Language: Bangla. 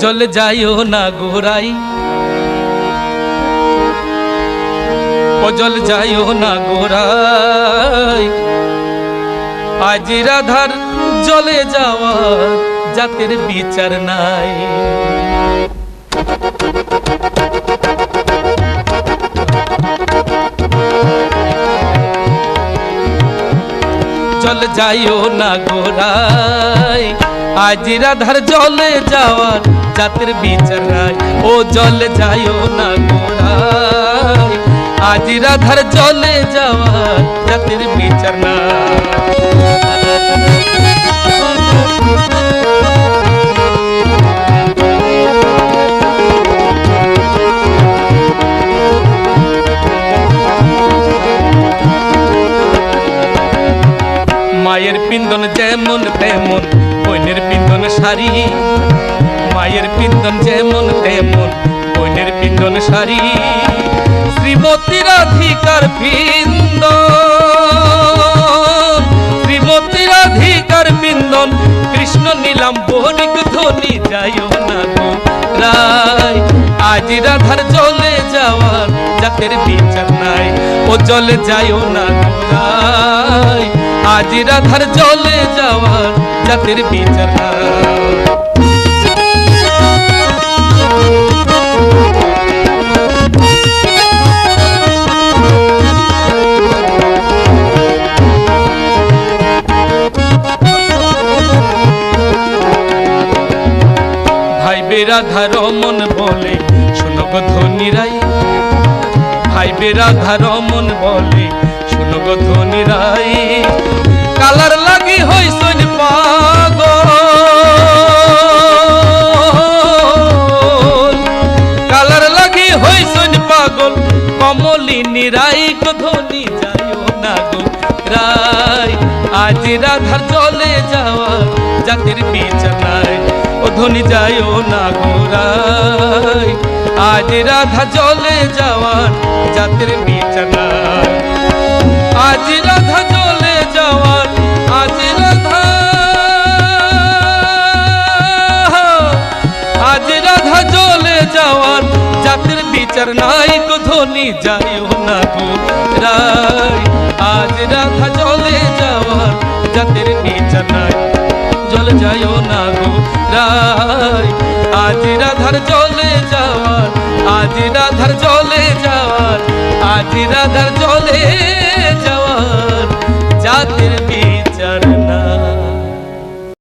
জল যাইও না গোরাই, ও জল যাইও না গোরাই, আজ রাধার জলে যাওয়া জাতের বিচার নাই। জল যাইও না গোরাই, আজ রাধার জলে যাওয়ার জাতের বিচার নাই। ও জল যাইও না গোরাই, আজ রাধার জলে যাওয়ার জাতের বিচার নাই। মায়ের পিন্দন যেমন তেমন বোনের পিন্দন শাড়ি, মায়ের পিন্দন যেমন তেমন বোনের পিন্দন শাড়ি। শ্রীমতী রাধিকার পিন্দন, শ্রীমতী রাধিকার পিন্দন, কৃষ্ণ নীলাম বণিক ধ্বনি যাইও না গোরাই, আজ রাধার জলে যাওয়ার জাতের বিচার নাই। ও জলে যাইও না গোরাই, আজ রাধার জলে যাওয়ার জাতের বিচার নাই। ভাইবে রাধা রমন বলে শোনো গো ধনী রাই, ভাইবে রাধা রমন বলে শোনো গো ধনী রাই। কালার লাগি হইছন পাগল, কালার লাগি হইছন পাগল, কমলিনী রাই গো ধনী যাইও না গো রাই, আজ রাধার জলে যাওয়ার জাতের বিচার নাই। ও ধনী যাইও না গোরাই, আজ রাধা জলে যাওয়ার জাতের বিচার নাই। আজ রাধা জলে যাওয়ার, আজ রাধা, আজ রাধা জলে যাওয়ার জাতের বিচার নাই গো ধনী যাইও না গোরাই, আজ রাধা জলে যাওয়ার জাতের বিচার নাই। জল যাইও না গোরাই, আজ রাধার জলে যাওয়ার, আজ রাধার জলে যাওয়ার, আজ রাধার জলে যাওয়ার জাতের বিচার।